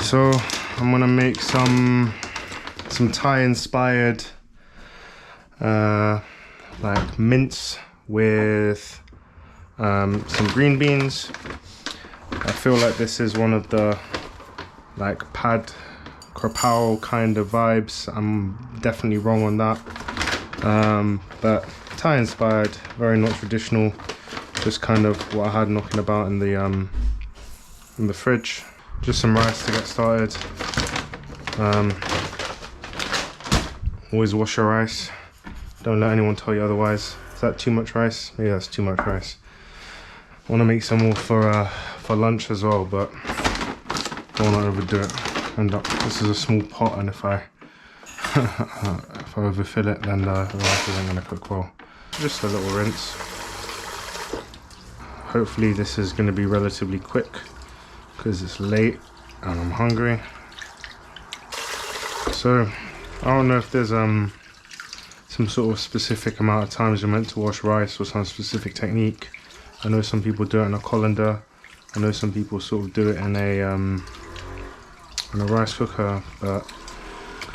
So I'm gonna make some Thai inspired like mince with some green beans. I feel like this is one of the like pad Krapow kind of vibes. I'm definitely wrong on that, but Thai inspired, very not traditional, just kind of what I had knocking about in the fridge. Just some rice to get started. Always wash your rice, don't let anyone tell you otherwise. Is that too much rice? Maybe that's too much rice. I want to make some more for lunch as well, but don't want to overdo it. This is a small pot, and if I if I overfill it, then the rice isn't going to cook well. Just a little rinse. Hopefully this is going to be relatively quick because it's late and I'm hungry. So I don't know if there's some sort of specific amount of times you're meant to wash rice or some specific technique. I know some people do it in a colander. I know some people sort of do it in a rice cooker, but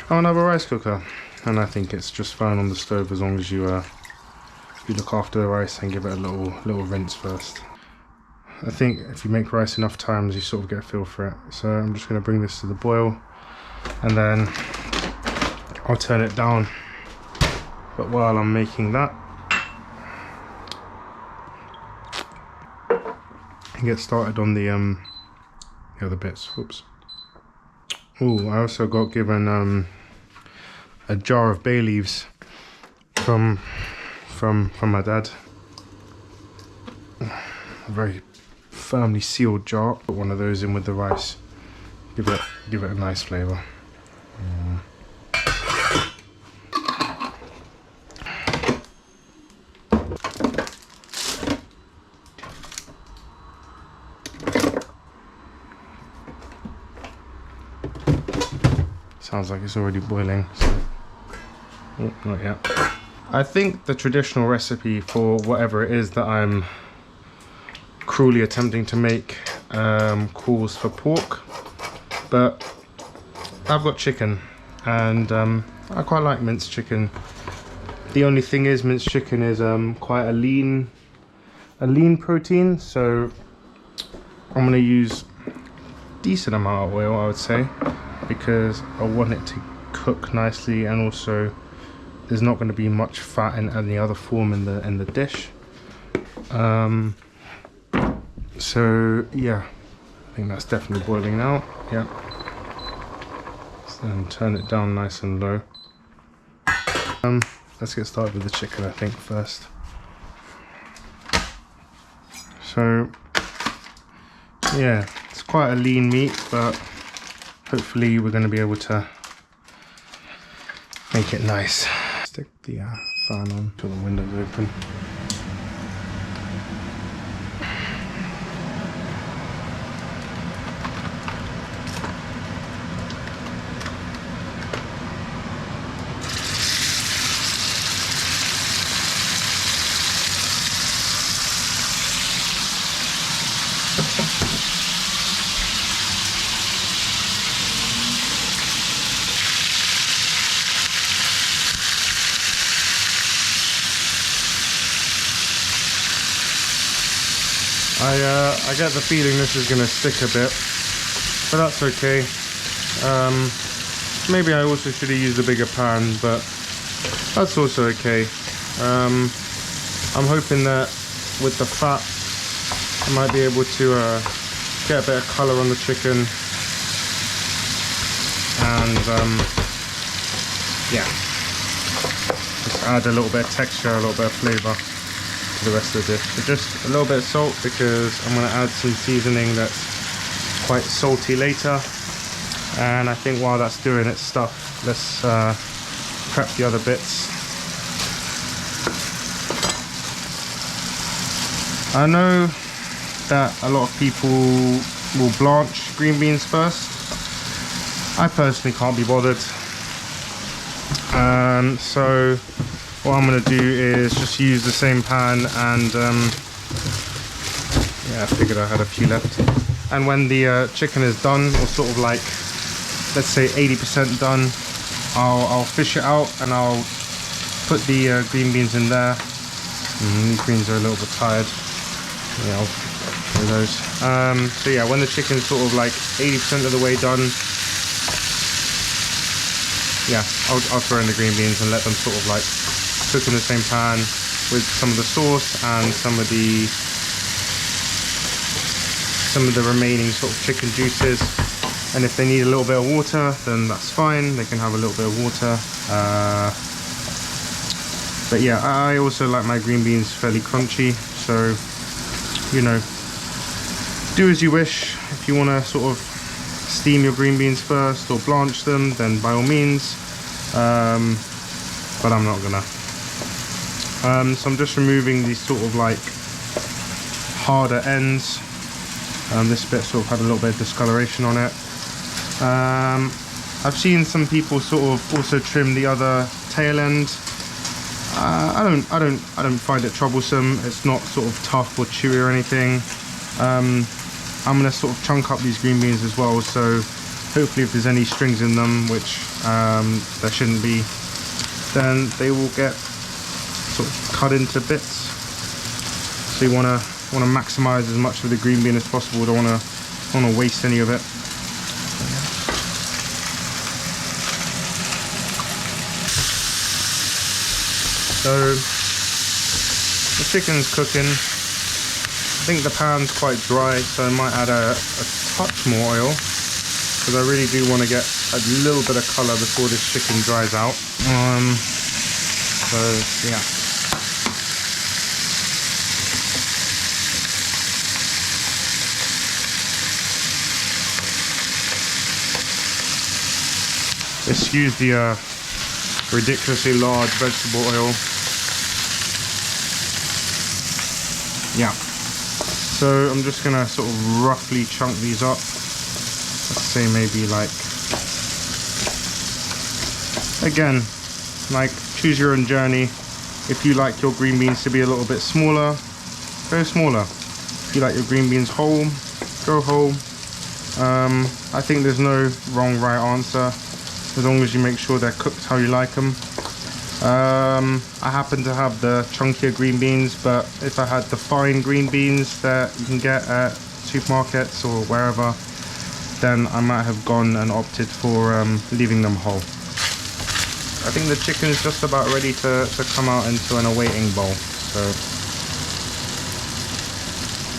I don't have a rice cooker, and I think it's just fine on the stove as long as you look after the rice and give it a little rinse first. I think if you make rice enough times, you sort of get a feel for it. So I'm just going to bring this to the boil, and then I'll turn it down. But while I'm making that, get started on the other bits. Oops. Oh, I also got given a jar of bay leaves from my dad. A very firmly sealed jar. Put one of those in with the rice. Give it a nice flavour. Sounds like it's already boiling. So. Oh, not yet. I think the traditional recipe for whatever it is that I'm cruelly attempting to make calls for pork, but I've got chicken, and I quite like minced chicken. The only thing is, minced chicken is quite a lean protein, so I'm going to use a decent amount of oil, I would say, because I want it to cook nicely, and also there's not going to be much fat in any other form in the dish. So yeah, I think that's definitely boiling now. Yeah. So then turn it down nice and low. Let's get started with the chicken, I think, first. So yeah, it's quite a lean meat, but hopefully we're going to be able to make it nice. Stick the fan on till the window's open. I get the feeling this is going to stick a bit, but that's okay. Maybe I also should have used a bigger pan, but that's also okay. I'm hoping that with the fat I might be able to get a bit of colour on the chicken, and yeah, just add a little bit of texture, a little bit of flavour to the rest of the dish. So just a little bit of salt, because I'm going to add some seasoning that's quite salty later, and I think while that's doing its stuff, let's prep the other bits. I know that a lot of people will blanch green beans first. I personally can't be bothered, so what I'm going to do is just use the same pan and Yeah, I figured I had a few left. And when the chicken is done, or sort of like, let's say 80% done, I'll fish it out and I'll put the green beans in there. These greens are a little bit tired. Yeah, I'll show those. So yeah, when the chicken's sort of like 80% of the way done, yeah, I'll throw in the green beans and let them sort of like cook in the same pan with some of the sauce and some of the remaining sort of chicken juices. And if they need a little bit of water, then that's fine, they can have a little bit of water. But yeah, I also like my green beans fairly crunchy, so you know, do as you wish. If you want to sort of steam your green beans first or blanch them, then by all means, but I'm not gonna. So I'm just removing these sort of like harder ends. This bit sort of had a little bit of discoloration on it. I've seen some people sort of also trim the other tail end. I don't find it troublesome. It's not sort of tough or chewy or anything. I'm gonna sort of chunk up these green beans as well, so hopefully if there's any strings in them, which there shouldn't be, then they will get sort of cut into bits. So you wanna maximize as much of the green bean as possible. Don't wanna waste any of it. So the chicken's cooking. I think the pan's quite dry, so I might add a touch more oil, because I really do want to get a little bit of colour before this chicken dries out. So yeah. Excuse the ridiculously large vegetable oil. Yeah. So I'm just gonna sort of roughly chunk these up. Let's say maybe like, again, like choose your own journey. If you like your green beans to be a little bit smaller, go smaller. If you like your green beans whole, go whole. I think there's no wrong right answer, as long as you make sure they're cooked how you like them. I happen to have the chunkier green beans, but if I had the fine green beans that you can get at supermarkets or wherever, then I might have gone and opted for leaving them whole. I think the chicken is just about ready to come out into an awaiting bowl. So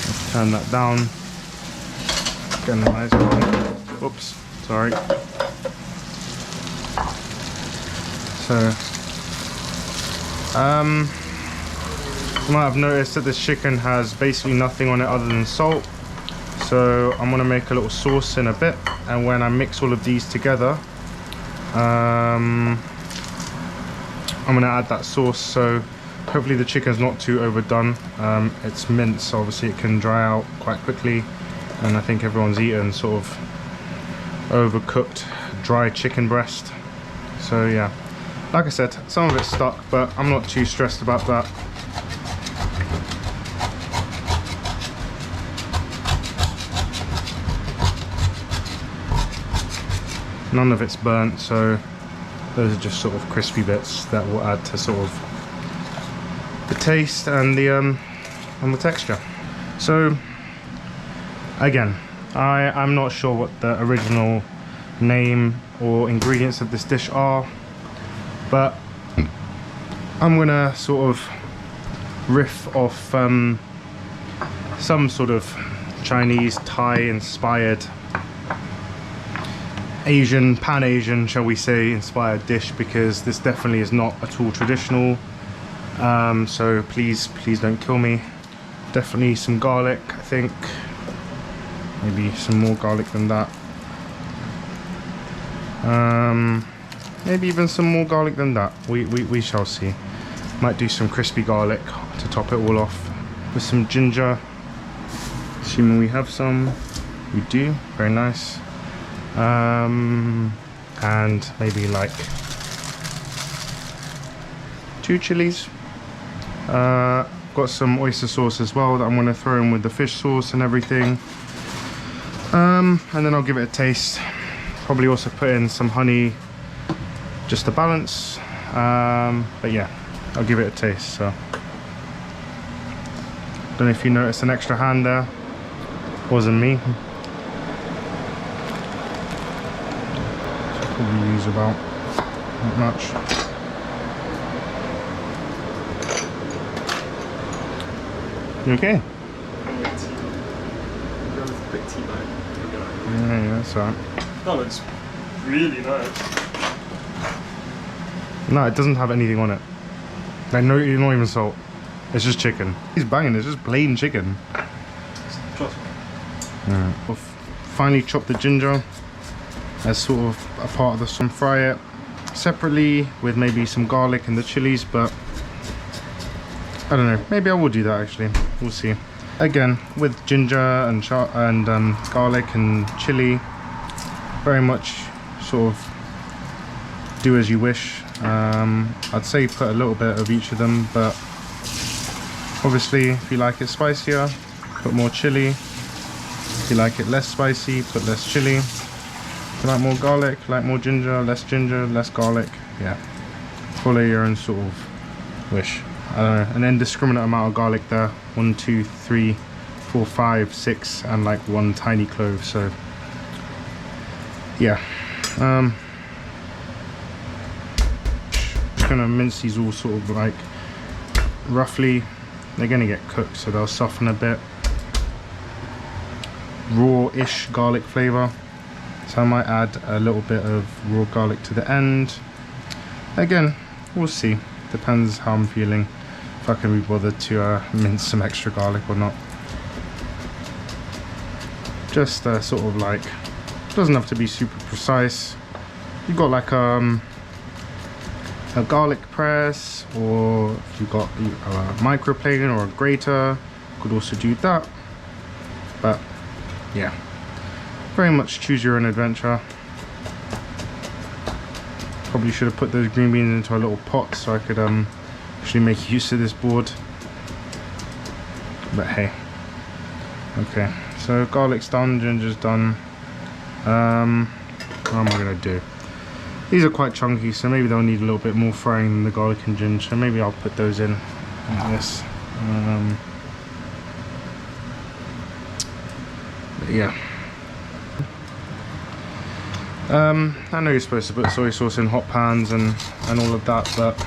let's turn that down. Get a nice one. Oops, sorry. So you might have noticed that this chicken has basically nothing on it other than salt. So I'm gonna make a little sauce in a bit, and when I mix all of these together, I'm gonna add that sauce. So hopefully the chicken's not too overdone. It's minced, so obviously it can dry out quite quickly, and I think everyone's eaten sort of overcooked dry chicken breast. So yeah, like I said, some of it's stuck, but I'm not too stressed about that. None of it's burnt, so those are just sort of crispy bits that will add to sort of the taste and the texture. So again, I'm not sure what the original name or ingredients of this dish are, but I'm gonna sort of riff off some sort of Chinese, Thai inspired, Asian, Pan-Asian, shall we say, inspired dish, because this definitely is not at all traditional. So please don't kill me. Definitely some garlic, I think. Maybe some more garlic than that. Maybe even some more garlic than that. We shall see. Might do some crispy garlic to top it all off with some ginger, assuming we have some. We do. Very nice. And maybe like 2 chilies. Got got some oyster sauce as well that I'm going to throw in with the fish sauce and everything. And then I'll give it a taste. Probably also put in some honey just to balance. But yeah, I'll give it a taste. So don't know if you noticed an extra hand there. Wasn't me. Probably use about not much. You okay? Yeah, that's alright. That looks really nice. No, it doesn't have anything on it. Like, no, not even salt. It's just chicken. He's banging, it's just plain chicken. Trust me. Alright. We'll finally chop the ginger as sort of a part of the sauce. Fry it separately with maybe some garlic and the chilies, but I don't know. Maybe I will do that actually. We'll see. Again, with ginger and garlic and chili, very much sort of do as you wish. I'd say put a little bit of each of them, but obviously if you like it spicier, put more chili. If you like it less spicy, put less chili. If you like more garlic, like more ginger, less garlic. Yeah, follow your own sort of wish. I don't know, an indiscriminate amount of garlic there. 1, 2, 3, 4, 5, 6, and like 1 tiny clove. So yeah, just gonna mince these all sort of like roughly. They're gonna get cooked, so they'll soften a bit. Raw-ish garlic flavor, so I might add a little bit of raw garlic to the end. Again, we'll see. Depends how I'm feeling. If I can be bothered to mince some extra garlic or not. Just sort of like, doesn't have to be super precise. You've got like a garlic press, or if you've got a microplane or a grater, you could also do that. But yeah, very much choose your own adventure. Probably should have put those green beans into a little pot so I could actually make use of this board, but hey. Okay, so garlic's done, ginger's done. What am I gonna do? These are quite chunky, so maybe they'll need a little bit more frying than the garlic and ginger. Maybe I'll put those in like this. But yeah. I know you're supposed to put soy sauce in hot pans and all of that, but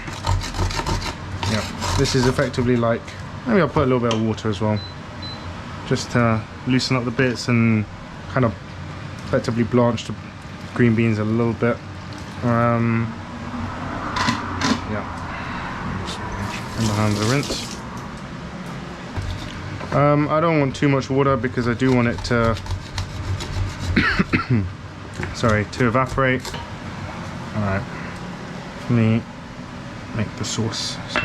yeah, this is effectively like, maybe I'll put a little bit of water as well, just to loosen up the bits and kind of effectively blanch the green beans a little bit. Yeah, and the hands are rinsed. I don't want too much water because I do want it to sorry, to evaporate. Alright, let me make the sauce. So a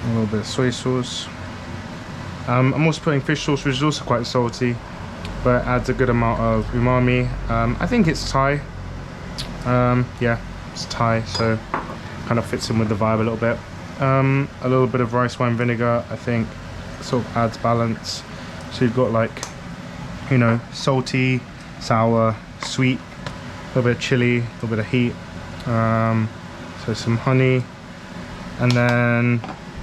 little bit of soy sauce. I'm also putting fish sauce, which is also quite salty, but adds a good amount of umami. I think it's Thai. Yeah, it's Thai, so kind of fits in with the vibe a little bit. A little bit of rice wine vinegar, I think, sort of adds balance. So you've got like, you know, salty, sour, sweet, a little bit of chili, a little bit of heat. So some honey, and then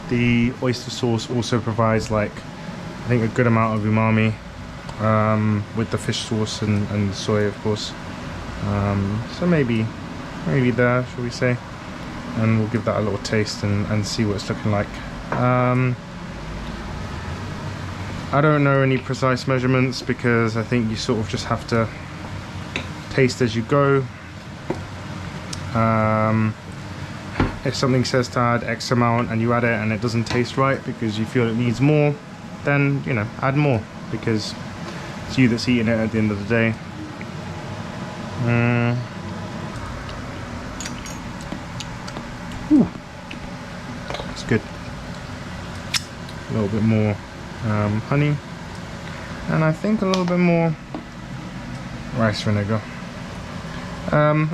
the oyster sauce also provides like, I think, a good amount of umami with the fish sauce and soy, of course. So maybe there, shall we say, and we'll give that a little taste and see what it's looking like. I don't know any precise measurements because I think you sort of just have to taste as you go. If something says to add X amount and you add it and it doesn't taste right because you feel it needs more, then, you know, add more, because it's you that's eating it at the end of the day. Ooh, it's good. A little bit more honey, and I think a little bit more rice vinegar.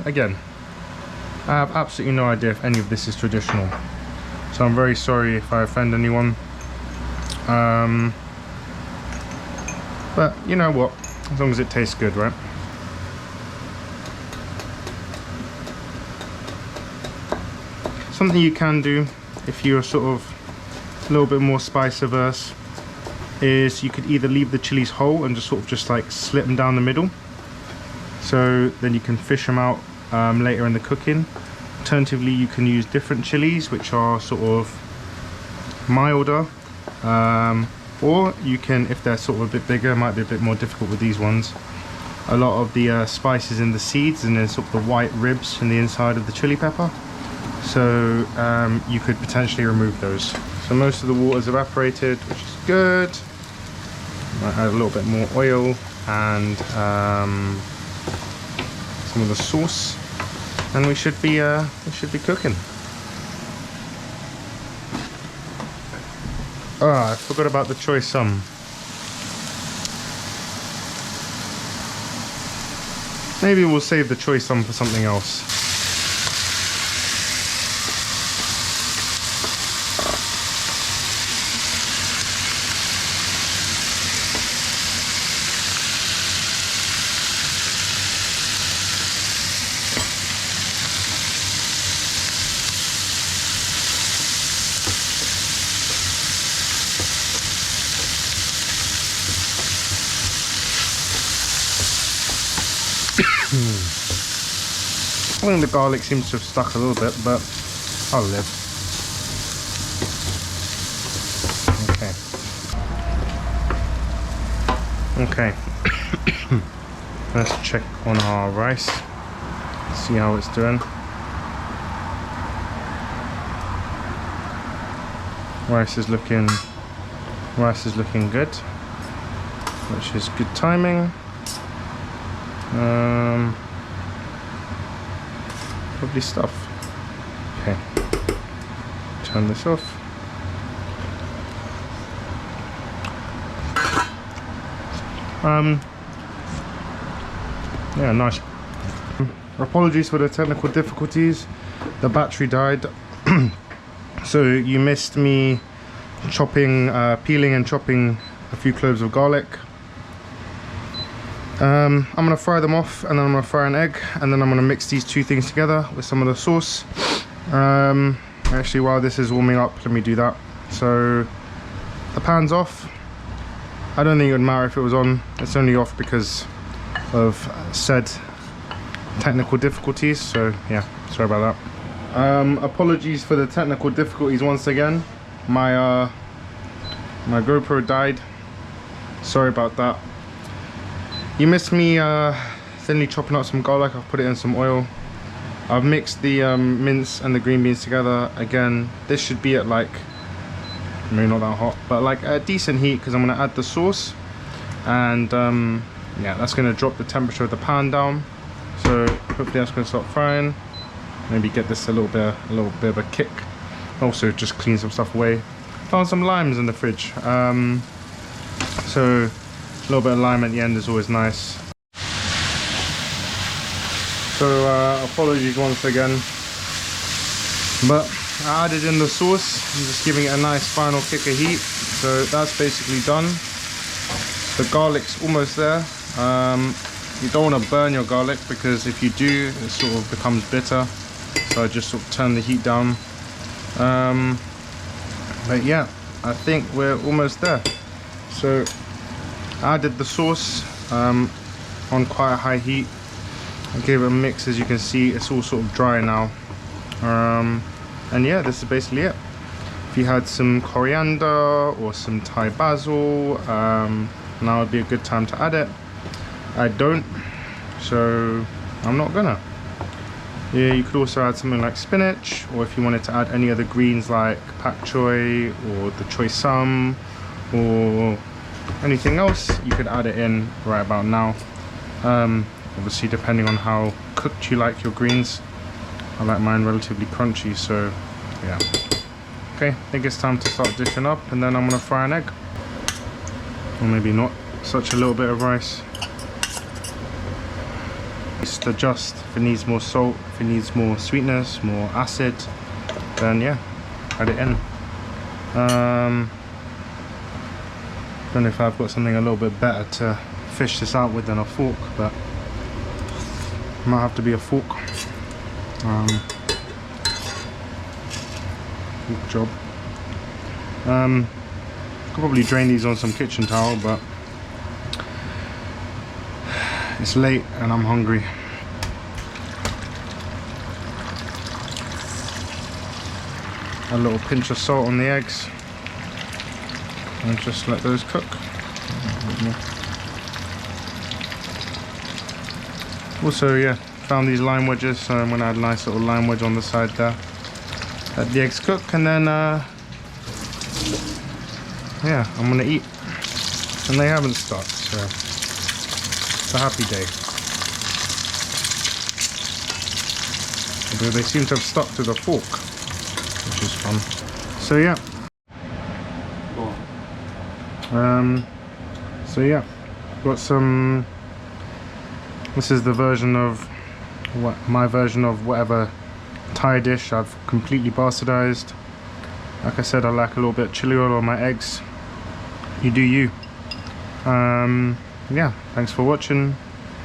Again, I have absolutely no idea if any of this is traditional. So I'm very sorry if I offend anyone. But you know what? As long as it tastes good, right? Something you can do if you're sort of a little bit more spice averse is you could either leave the chilies whole and just sort of just like slit them down the middle, so then you can fish them out later in the cooking. Alternatively, you can use different chilies which are sort of milder, or you can, if they're sort of a bit bigger, it might be a bit more difficult with these ones. A lot of the spices in the seeds and then sort of the white ribs in the inside of the chili pepper. So you could potentially remove those. So most of the water's evaporated, which is good. Might add a little bit more oil and some of the sauce, and we should be cooking. I forgot about the choy sum. Maybe we'll save the choy sum for something else. I think the garlic seems to have stuck a little bit, but I'll live. Okay. Let's check on our rice. See how it's doing. Rice is looking good, which is good timing. Lovely stuff. Okay, turn this off. Yeah, nice. Apologies for the technical difficulties. The battery died, so you missed me chopping, peeling and chopping a few cloves of garlic. I'm gonna fry them off, and then I'm gonna fry an egg, and then I'm gonna mix these two things together with some of the sauce. Actually, while this is warming up, let me do that. So the pan's off. I don't think it would matter if it was on. It's only off because of said technical difficulties, so yeah, sorry about that. Apologies for the technical difficulties once again. My GoPro died, sorry about that. You missed me thinly chopping up some garlic. I've put it in some oil. I've mixed the mince and the green beans together. Again, this should be at like, maybe not that hot, but like a decent heat, because I'm going to add the sauce, and yeah, that's going to drop the temperature of the pan down. So hopefully that's going to start frying. Maybe get this a little bit of a kick. Also just clean some stuff away. Found some limes in the fridge, so a little bit of lime at the end is always nice. So apologies once again, but I added in the sauce. I'm just giving it a nice final kick of heat. So that's basically done. The garlic's almost there. You don't want to burn your garlic, because if you do, it sort of becomes bitter. So I just sort of turn the heat down. But yeah, I think we're almost there. So I added the sauce on quite a high heat. I gave it a mix. As you can see, it's all sort of dry now. And yeah, this is basically it. If you had some coriander or some Thai basil, now would be a good time to add it. I don't, so I'm not gonna. Yeah, you could also add something like spinach, or if you wanted to add any other greens like pak choy or the choy sum or anything else, you could add it in right about now. Obviously depending on how cooked you like your greens. I like mine relatively crunchy, so yeah. Okay, I think it's time to start dishing up, and then I'm gonna fry an egg. Or maybe not, such a little bit of rice. Just adjust if it needs more salt, if it needs more sweetness, more acid, then yeah, add it in. Don't know if I've got something a little bit better to fish this out with than a fork, but it might have to be a fork. Fork job. Could probably drain these on some kitchen towel, but it's late and I'm hungry. A little pinch of salt on the eggs and just let those cook. Also, yeah, found these lime wedges, so I'm gonna add a nice little lime wedge on the side there. Let the eggs cook, and then yeah, I'm gonna eat. And they haven't stopped, so it's a happy day. Although they seem to have stopped with a fork, which is fun. So yeah. So yeah, got some. This is the version of my version of whatever Thai dish I've completely bastardized. Like I said, I like a little bit of chili oil on my eggs. You do you. Yeah, thanks for watching.